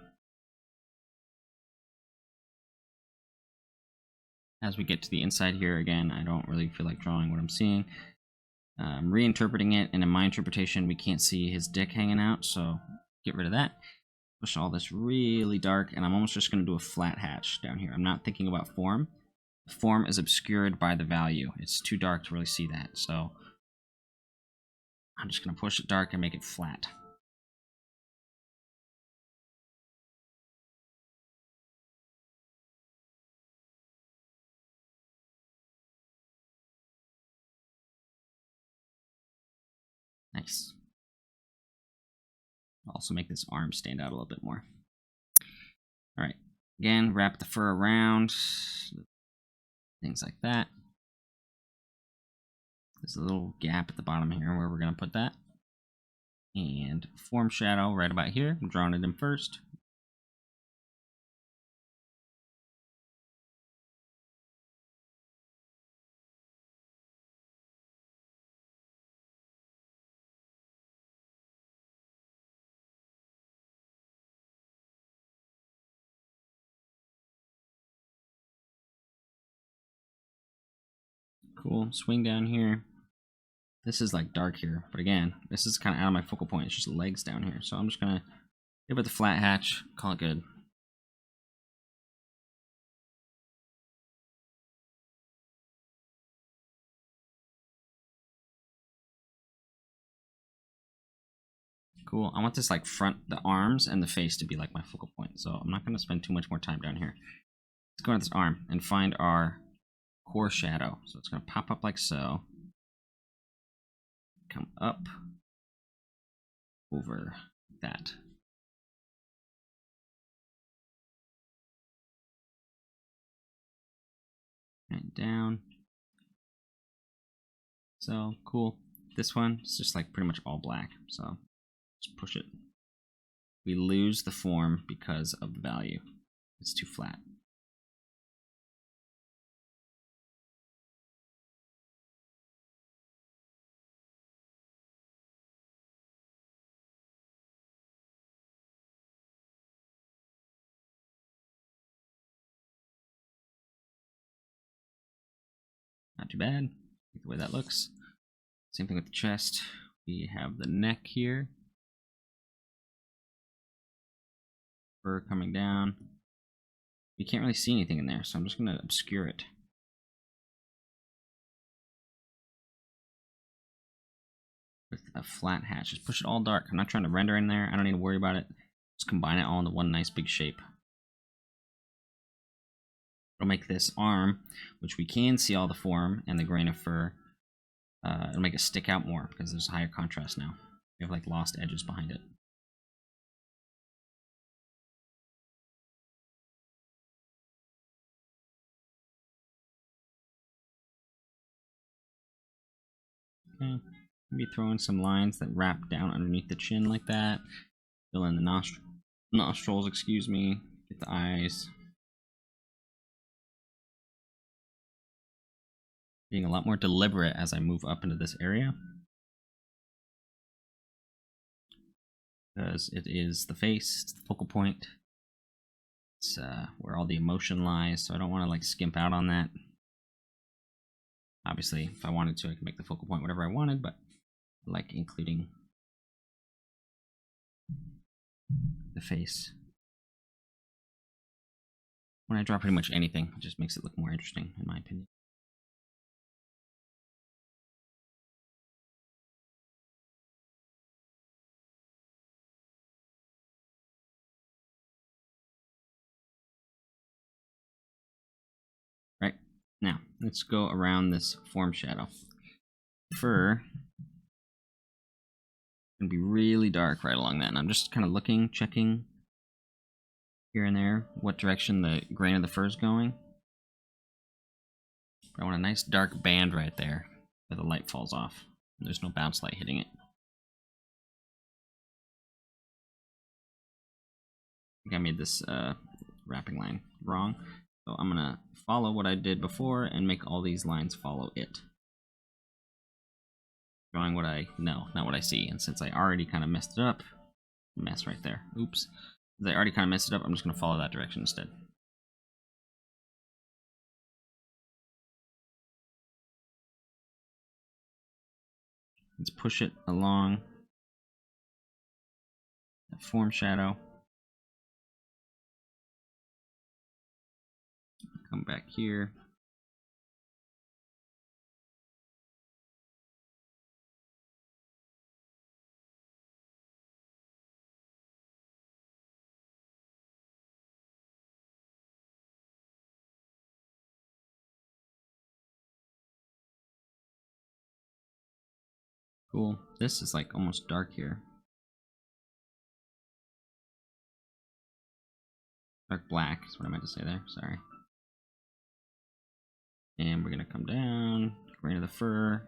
As we get to the inside here, again, I don't really feel like drawing what I'm seeing. I'm reinterpreting it, and in my interpretation, we can't see his dick hanging out, so get rid of that. Push all this really dark, and I'm almost just going to do a flat hatch down here. I'm not thinking about form. The form is obscured by the value. It's too dark to really see that, so I'm just going to push it dark and make it flat. Nice. I'll also make this arm stand out a little bit more. All right. Again, wrap the fur around. Things like that. There's a little gap at the bottom here where we're going to put that. And form shadow right about here. I'm drawing it in first. Cool. Swing down here. This is like dark here, but again, this is kind of out of my focal point. It's just legs down here. So I'm just going to give it the flat hatch, call it good. Cool. I want this like front, the arms and the face to be like my focal point. So I'm not going to spend too much more time down here. Let's go to this arm and find our core shadow. So it's going to pop up like so. Come up over that. And down. So cool. This one is just like pretty much all black. So just push it. We lose the form because of the value. It's too flat. Not too bad. Like the way that looks. Same thing with the chest. We have the neck here. Fur coming down. You can't really see anything in there, so I'm just going to obscure it. With a flat hatch. Just push it all dark. I'm not trying to render in there. I don't need to worry about it. Just combine it all into one nice big shape. It'll make this arm, which we can see all the form and the grain of fur, it'll make it stick out more because there's higher contrast now. We have like lost edges behind it. Okay, maybe throw in some lines that wrap down underneath the chin like that. Fill in the nostrils, excuse me. Get the eyes. Being a lot more deliberate as I move up into this area. Because it is the face, it's the focal point. It's where all the emotion lies, so I don't want to like skimp out on that. Obviously, if I wanted to, I could make the focal point whatever I wanted, but I like including the face. When I draw pretty much anything, it just makes it look more interesting, in my opinion. Now, let's go around this form shadow. Fur can be really dark right along that, and I'm just kind of looking, checking here and there what direction the grain of the fur is going. But I want a nice dark band right there where the light falls off. There's no bounce light hitting it. I think I made this wrapping line wrong. So I'm going to follow what I did before and make all these lines follow it. Drawing what I know, not what I see. And since I already kind of messed it up, mess right there. Oops. Since I already kind of messed it up, I'm just going to follow that direction instead. Let's push it along the form shadow. Come back here. Cool. This is like almost dark here. Dark black is what I meant to say there. Sorry. And we're going to come down, grain of the fur.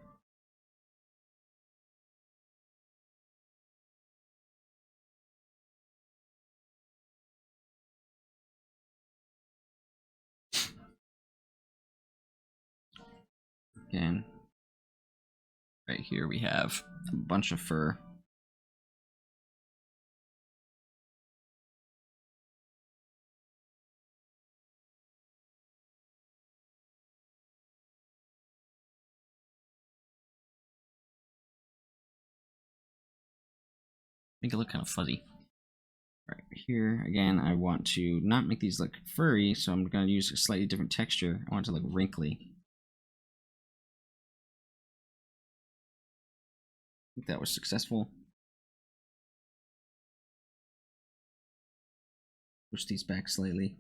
Again, right here we have a bunch of fur. Make it look kind of fuzzy. Right here, again, I want to not make these look furry, so I'm going to use a slightly different texture. I want it to look wrinkly. I think that was successful. Push these back slightly.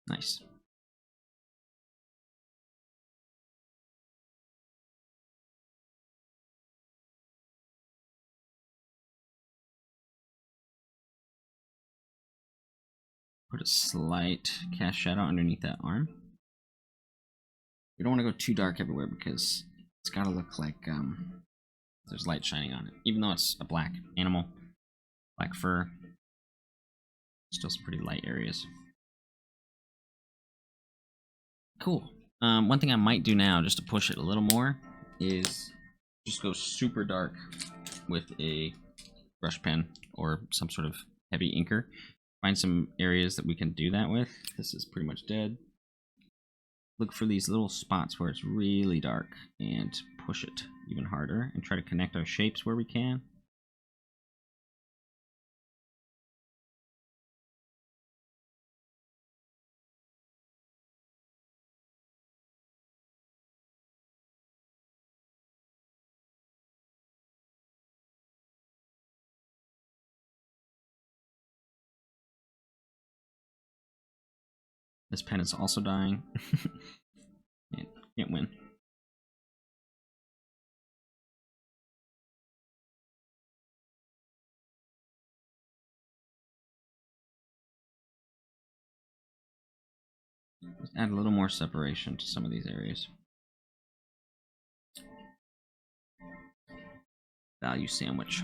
Nice. Put a slight cast shadow underneath that arm. We don't want to go too dark everywhere because it's got to look like there's light shining on it. Even though it's a black animal, black fur, still some pretty light areas. Cool. One thing I might do now, just to push it a little more, is just go super dark with a brush pen or some sort of heavy inker. Find some areas that we can do that with. This is pretty much dead. Look for these little spots where it's really dark and push it even harder and try to connect our shapes where we can. This pen is also dying. Can't win. Just add a little more separation to some of these areas. Value sandwich.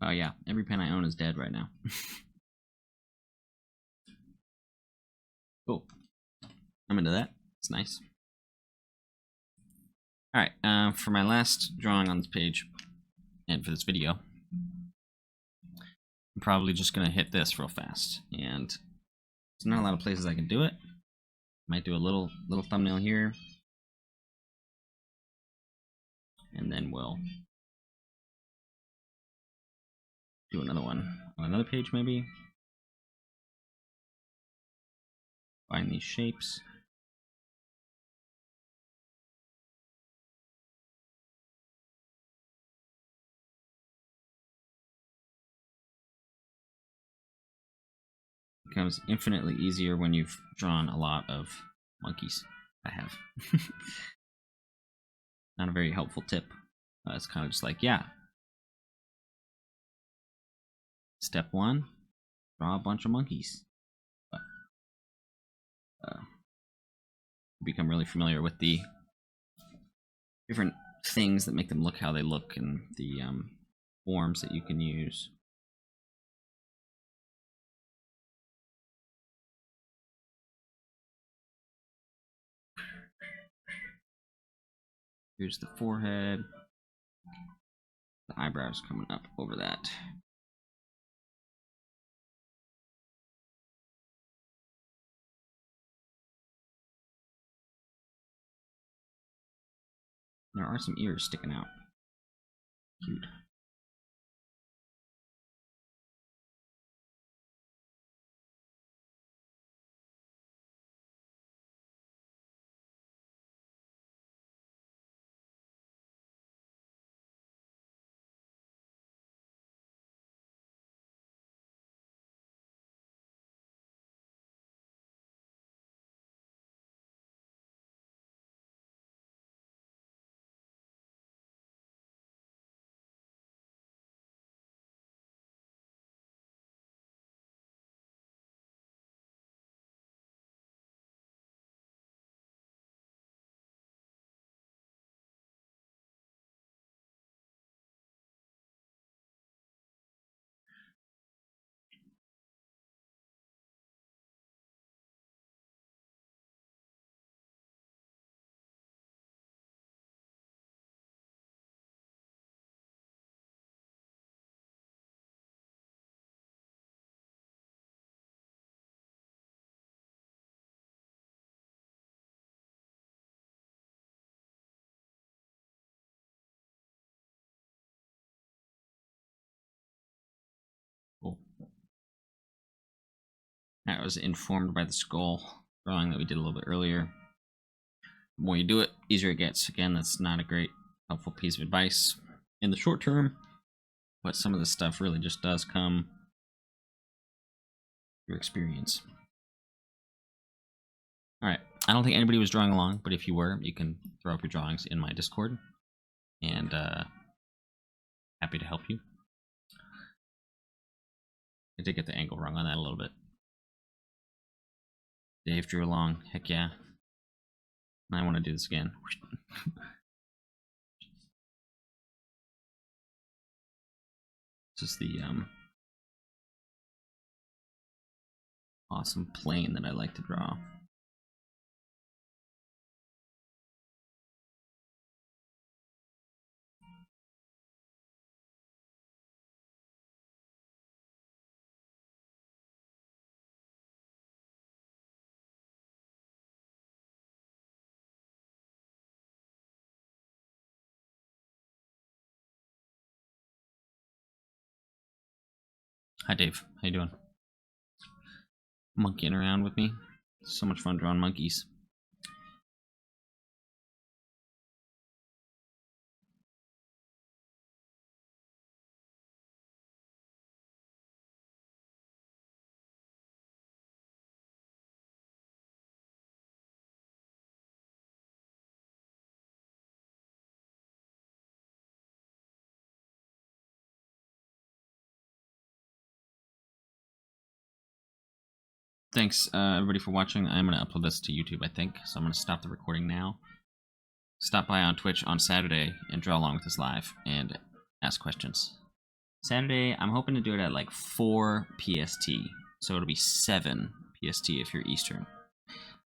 Oh yeah, every pen I own is dead right now. Cool. I'm into that. It's nice. Alright, for my last drawing on this page, and for this video, I'm probably just going to hit this real fast. And there's not a lot of places I can do it. Might do a little thumbnail here. And then we'll do another one on another page maybe. Find these shapes. Becomes infinitely easier when you've drawn a lot of monkeys. I have. Not a very helpful tip. It's kind of just like, yeah. Step 1, draw a bunch of monkeys. Become really familiar with the different things that make them look how they look and the forms that you can use. Here's the forehead. The eyebrows coming up over that. There are some ears sticking out. Cute. Cool. That was informed by the skull drawing that we did a little bit earlier. The more you do it, easier it gets. Again, that's not a great helpful piece of advice in the short term, but some of this stuff really just does come through experience. Alright, I don't think anybody was drawing along, but if you were, you can throw up your drawings in my Discord, and happy to help you. I did get the angle wrong on that a little bit. Dave drew along, heck yeah. I want to do this again. This is the awesome plane that I like to draw. Hi Dave, how you doing? Monkeying around with me. It's so much fun drawing monkeys. Thanks everybody for watching. I'm going to upload this to YouTube, I think, so I'm going to stop the recording now. Stop by on Twitch on Saturday and draw along with us live and ask questions. Saturday, I'm hoping to do it at like 4 PST. So it'll be 7 PST if you're Eastern.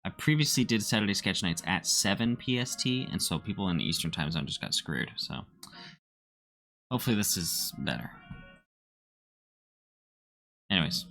I previously did Saturday sketch nights at 7 PST, and so people in the Eastern time zone just got screwed. So hopefully this is better. Anyways,